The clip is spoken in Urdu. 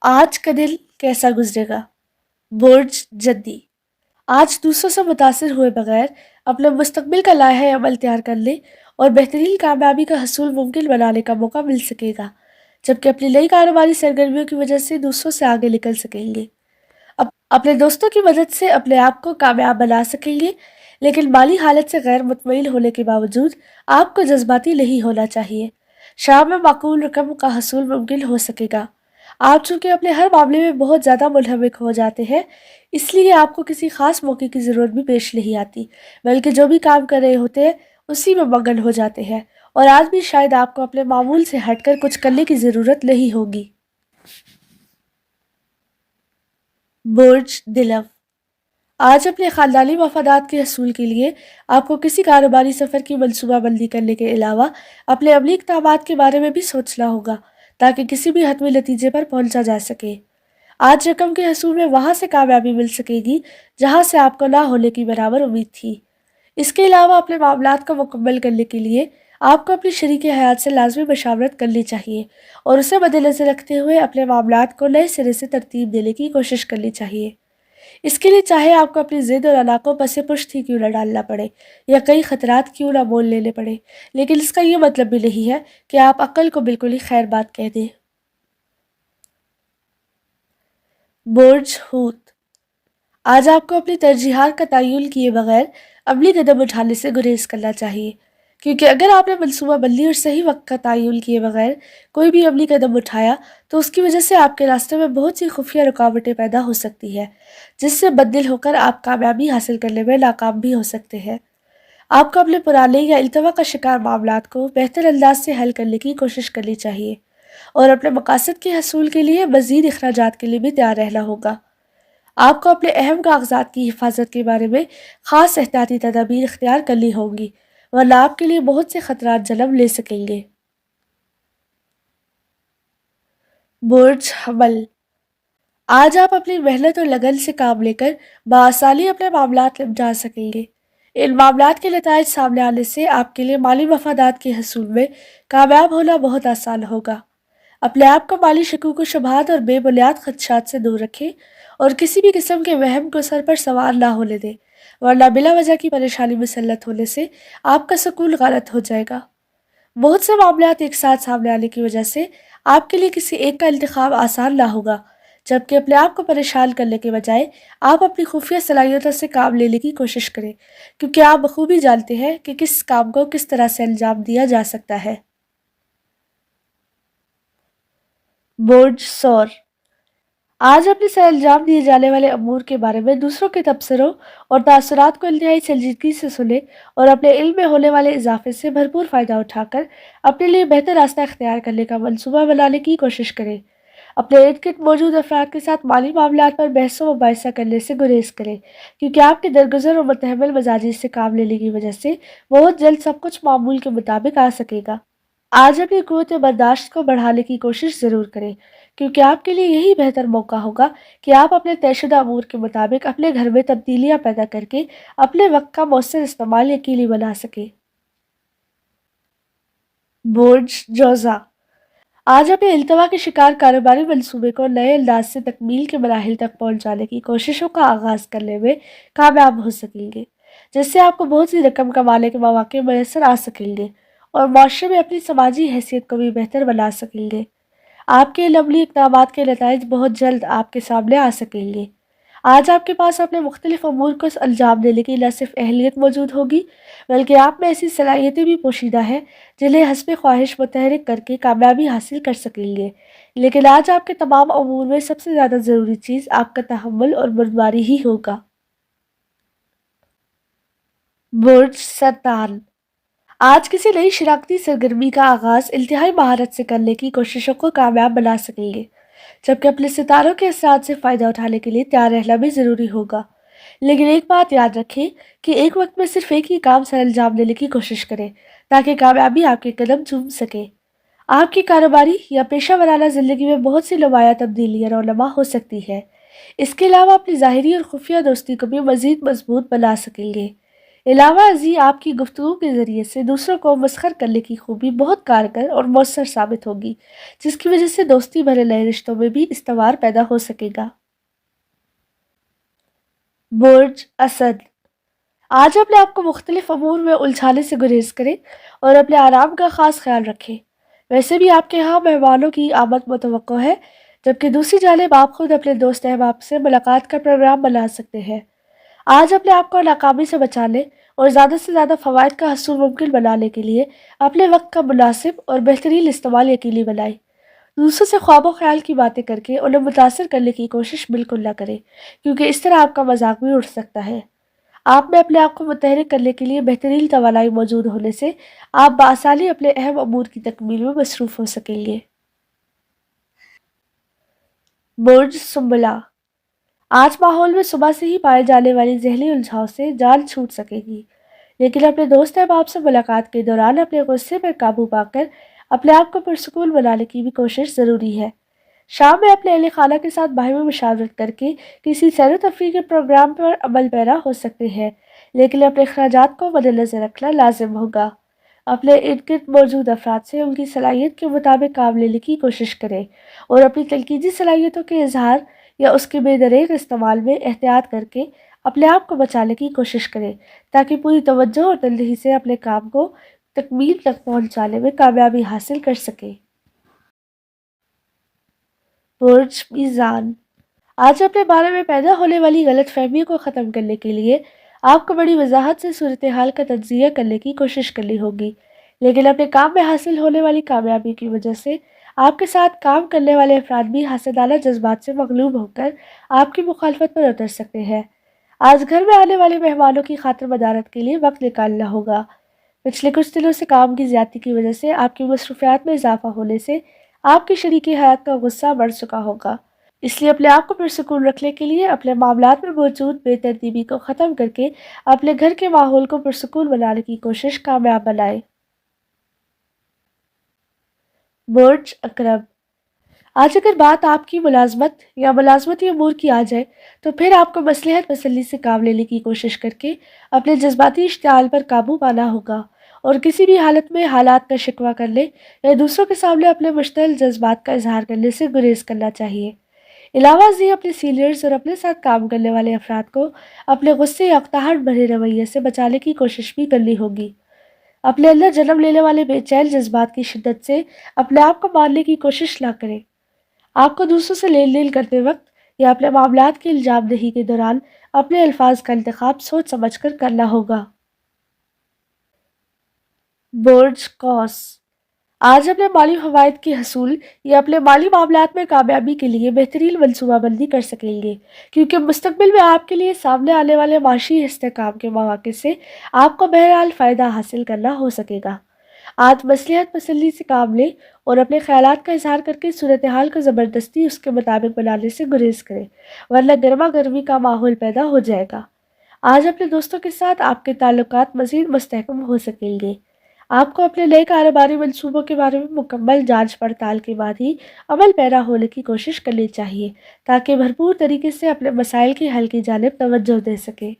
آج کا دن کیسا گزرے گا؟ برج جدی۔ آج دوسروں سے متاثر ہوئے بغیر اپنے مستقبل کا لائحہ عمل تیار کر لے اور بہترین کامیابی کا حصول ممکن بنانے کا موقع مل سکے گا، جبکہ اپنی نئی کاروباری سرگرمیوں کی وجہ سے دوسروں سے آگے نکل سکیں گے۔ اپنے دوستوں کی مدد سے اپنے آپ کو کامیاب بنا سکیں گے، لیکن مالی حالت سے غیر مطمئن ہونے کے باوجود آپ کو جذباتی نہیں ہونا چاہیے۔ شام میں معقول رقم کا حصول ممکن ہو سکے گا۔ آپ چونکہ اپنے ہر معاملے میں بہت زیادہ منہمک ہو جاتے ہیں، اس لیے آپ کو کسی خاص موقع کی ضرورت بھی پیش نہیں آتی، بلکہ جو بھی کام کر رہے ہوتے ہیں اسی میں مگن ہو جاتے ہیں، اور آج بھی شاید آپ کو اپنے معمول سے ہٹ کر کچھ کرنے کی ضرورت نہیں ہوگی۔ برج دلو۔ آج اپنے خاندانی مفادات کے حصول کے لیے آپ کو کسی کاروباری سفر کی منصوبہ بندی کرنے کے علاوہ اپنے عملی اقدامات کے بارے میں بھی سوچنا ہوگا تاکہ کسی بھی حتمی نتیجے پر پہنچا جا سکے۔ آج رقم کے حصول میں وہاں سے کامیابی مل سکے گی جہاں سے آپ کو نہ ہونے کی برابر امید تھی۔ اس کے علاوہ اپنے معاملات کو مکمل کرنے کے لیے آپ کو اپنی شریک حیات سے لازمی مشاورت کرنی چاہیے اور اسے مد نظر رکھتے ہوئے اپنے معاملات کو نئے سرے سے ترتیب دینے کی کوشش کرنی چاہیے۔ اس کے لیے چاہے آپ کو اپنی ضد اور علاقوں پس پشت ہی کیوں نہ ڈالنا پڑے یا کئی خطرات کیوں نہ مول لینے پڑے، لیکن اس کا یہ مطلب بھی نہیں ہے کہ آپ عقل کو بالکل ہی خیر بات کہہ دیں۔ برج حوت۔ آج آپ کو اپنی ترجیحات کا تعین کیے بغیر عملی قدم اٹھانے سے گریز کرنا چاہیے، کیونکہ اگر آپ نے منصوبہ بندی اور صحیح وقت کا تعین کیے بغیر کوئی بھی عملی قدم اٹھایا تو اس کی وجہ سے آپ کے راستے میں بہت سی خفیہ رکاوٹیں پیدا ہو سکتی ہے، جس سے بددل ہو کر آپ کامیابی حاصل کرنے میں ناکام بھی ہو سکتے ہیں۔ آپ کو اپنے پرانے یا التوا کا شکار معاملات کو بہتر انداز سے حل کرنے کی کوشش کرنی چاہیے اور اپنے مقاصد کے حصول کے لیے مزید اخراجات کے لیے بھی تیار رہنا ہوگا۔ آپ کو اپنے اہم کاغذات کی حفاظت کے بارے میں خاص احتیاطی تدابیر اختیار کرنی ہوں گی، ورنہ آپ کے لیے بہت سے خطرات جنم لے سکیں گے۔ برج حمل۔ آج آپ اپنی محنت اور لگن سے کام لے کر بآسانی اپنے معاملات نمٹا سکیں گے۔ ان معاملات کے نتائج سامنے آنے سے آپ کے لیے مالی مفادات کے حصول میں کامیاب ہونا بہت آسان ہوگا۔ اپنے آپ کو مالی شکوک و شبہات اور بے بنیاد خدشات سے دور رکھیں اور کسی بھی قسم کے وہم کو سر پر سوار نہ ہونے دیں، ورنہ بلا وجہ کی پریشانی مسلط ہونے سے آپ کا سکون غلط ہو جائے گا۔ بہت سے معاملات ایک ساتھ سامنے آنے کی وجہ سے آپ کے لیے کسی ایک کا انتخاب آسان نہ ہوگا، جبکہ اپنے آپ کو پریشان کرنے کے بجائے آپ اپنی خفیہ صلاحیتوں سے کام لینے کی کوشش کریں، کیونکہ آپ بخوبی جانتے ہیں کہ کس کام کو کس طرح سے انجام دیا جا سکتا ہے۔ برج ثور۔ آج اپنے سر انجام دیے جانے والے امور کے بارے میں دوسروں کے تبصروں اور تاثرات کو انتہائی سنجیدگی سے سنیں اور اپنے علم میں ہونے والے اضافے سے بھرپور فائدہ اٹھا کر اپنے لیے بہتر راستہ اختیار کرنے کا منصوبہ بنانے کی کوشش کریں۔ اپنے ارد گرد موجود افراد کے ساتھ مالی معاملات پر بحث و مباحثہ کرنے سے گریز کریں، کیونکہ آپ کے درگزر اور متحمل مزاجی سے کام لینے کی وجہ سے بہت جلد سب کچھ معمول کے مطابق آ سکے گا۔ آج اپنی قوت برداشت کو بڑھانے کی کوشش ضرور کریں، کیونکہ آپ کے لیے یہی بہتر موقع ہوگا کہ آپ اپنے طے شدہ امور کے مطابق اپنے گھر میں تبدیلیاں پیدا کر کے اپنے وقت کا مؤثر استعمال یقینی بنا سکیں۔ برج جوزا۔ آج اپنے التوا کے شکار کاروباری منصوبے کو نئے انداز سے تکمیل کے مراحل تک پہنچانے کی کوششوں کا آغاز کرنے میں کامیاب ہو سکیں گے، جس سے آپ کو بہت سی رقم کمانے کے مواقع میسر آ سکیں گے اور معاشرے میں اپنی سماجی حیثیت کو بھی بہتر بنا سکیں گے۔ آپ کے عملی اقدامات کے نتائج بہت جلد آپ کے سامنے آ سکیں گے۔ آج آپ کے پاس اپنے مختلف امور کو انجام دینے کی نہ صرف اہلیت موجود ہوگی، بلکہ آپ میں ایسی صلاحیتیں بھی پوشیدہ ہیں جنہیں حسب خواہش متحرک کر کے کامیابی حاصل کر سکیں گے، لیکن آج آپ کے تمام امور میں سب سے زیادہ ضروری چیز آپ کا تحمل اور بردباری ہی ہوگا۔ برج سرطان۔ آج کسی نئی شراکتی سرگرمی کا آغاز انتہائی مہارت سے کرنے کی کوششوں کو کامیاب بنا سکیں گے، جبکہ اپنے ستاروں کے اثرات سے فائدہ اٹھانے کے لیے تیار رہنا بھی ضروری ہوگا۔ لیکن ایک بات یاد رکھیں کہ ایک وقت میں صرف ایک ہی کام سر انجام دینے کی کوشش کریں تاکہ کامیابی آپ کے قدم چوم سکے۔ آپ کی کاروباری یا پیشہ ورانہ زندگی میں بہت سی نمایاں تبدیلیاں رونما ہو سکتی ہے۔ اس کے علاوہ اپنی ظاہری اور خفیہ دوستی کو بھی مزید مضبوط بنا سکیں گے۔ علاوہ ازیں آپ کی گفتگو کے ذریعے سے دوسروں کو مسخر کرنے کی خوبی بہت کارگر اور مؤثر ثابت ہوگی، جس کی وجہ سے دوستی بھرے نئے رشتوں میں بھی استوار پیدا ہو سکے گا۔ برج اسد، آج اپنے آپ کو مختلف امور میں الجھانے سے گریز کریں اور اپنے آرام کا خاص خیال رکھیں۔ ویسے بھی آپ کے ہاں مہمانوں کی آمد متوقع ہے، جبکہ دوسری جانب آپ خود اپنے دوست احباب سے ملاقات کا پروگرام بنا سکتے ہیں۔ آج اپنے آپ کو ناکامی سے بچانے اور زیادہ سے زیادہ فوائد کا حصول ممکن بنانے کے لیے اپنے وقت کا مناسب اور بہترین استعمال یقینی بنائیں۔ دوسروں سے خواب و خیال کی باتیں کر کے انہیں متاثر کرنے کی کوشش بالکل نہ کریں، کیونکہ اس طرح آپ کا مذاق بھی اڑ سکتا ہے۔ آپ میں اپنے آپ کو متحرک کرنے کے لیے بہترین توانائی موجود ہونے سے آپ بآسانی اپنے اہم امور کی تکمیل میں مصروف ہو سکیں گے۔ برج سنبلہ، آج ماحول میں صبح سے ہی پائے جانے والی ذہنی الجھاؤ سے جان چھوٹ سکے گی، لیکن اپنے دوست احباب سے ملاقات کے دوران اپنے غصے پر قابو پا کر اپنے آپ کو پرسکون بنانے کی بھی کوشش ضروری ہے۔ شام میں اپنے اہل خانہ کے ساتھ باہمی مشاورت کر کے کسی سیر و تفریح کے پروگرام پر عمل پیرا ہو سکتے ہیں، لیکن اپنے اخراجات کو مد نظر رکھنا لازم ہوگا۔ اپنے ارد گرد موجود افراد سے ان کی صلاحیت کے مطابق کام لینے کی کوشش کریں اور اپنی تنقیدی صلاحیتوں کے اظہار یا اس کے بے دریغ استعمال میں احتیاط کر کے اپنے آپ کو بچانے کی کوشش کریں، تاکہ پوری توجہ اور تندہی سے اپنے کام کو تکمیل تک پہنچانے میں کامیابی حاصل کر سکیں۔ برج میزان، آج اپنے بارے میں پیدا ہونے والی غلط فہمیوں کو ختم کرنے کے لیے آپ کو بڑی وضاحت سے صورتحال کا تجزیہ کرنے کی کوشش کرنی ہوگی، لیکن اپنے کام میں حاصل ہونے والی کامیابی کی وجہ سے آپ کے ساتھ کام کرنے والے افراد بھی حسدانہ جذبات سے مغلوب ہو کر آپ کی مخالفت پر اتر سکتے ہیں۔ آج گھر میں آنے والے مہمانوں کی خاطر مدارت کے لیے وقت نکالنا ہوگا۔ پچھلے کچھ دنوں سے کام کی زیادتی کی وجہ سے آپ کی مصروفیات میں اضافہ ہونے سے آپ کی شریک حیات کا غصہ بڑھ چکا ہوگا، اس لیے اپنے آپ کو پرسکون رکھنے کے لیے اپنے معاملات میں موجود بے ترتیبی کو ختم کر کے اپنے گھر کے ماحول کو پرسکون بنانے کی کوشش کامیاب بنائیں۔ برج عقرب، آج اگر بات آپ کی ملازمت یا ملازمتی امور کی آ جائے تو پھر آپ کو مصلحت تسلی سے کام لینے کی کوشش کر کے اپنے جذباتی اشتعال پر قابو پانا ہوگا اور کسی بھی حالت میں حالات کا شکوہ کرنے یا دوسروں کے سامنے اپنے مشتعل جذبات کا اظہار کرنے سے گریز کرنا چاہیے۔ علاوہ ازیں اپنے سینئرز اور اپنے ساتھ کام کرنے والے افراد کو اپنے غصے یا اقتحار بھرے رویے سے بچانے کی کوشش بھی کرنی ہوگی۔ اپنے اندر جنم لینے والے بے چین جذبات کی شدت سے اپنے آپ کو ماننے کی کوشش نہ کریں۔ آپ کو دوسروں سے لین دین کرتے وقت یا اپنے معاملات کی الزام دہی کے دوران اپنے الفاظ کا انتخاب سوچ سمجھ کر کرنا ہوگا۔ برج قوس، آج اپنے مالی فوائد کے حصول یا اپنے مالی معاملات میں کامیابی کے لیے بہترین منصوبہ بندی کر سکیں گے، کیونکہ مستقبل میں آپ کے لیے سامنے آنے والے معاشی استحکام کے مواقع سے آپ کو بہرحال فائدہ حاصل کرنا ہو سکے گا۔ آج مصلحت پسندی سے کام لیں اور اپنے خیالات کا اظہار کر کے صورتحال کو زبردستی اس کے مطابق بنانے سے گریز کریں، ورنہ گرما گرمی کا ماحول پیدا ہو جائے گا۔ آج اپنے دوستوں کے ساتھ آپ کے تعلقات مزید مستحکم ہو سکیں گے۔ آپ کو اپنے نئے کاروباری منصوبوں کے بارے میں مکمل جانچ پڑتال کے بعد ہی عمل پیرا ہونے کی کوشش کرنی چاہیے، تاکہ بھرپور طریقے سے اپنے مسائل کے حل کی جانب توجہ دے سکیں۔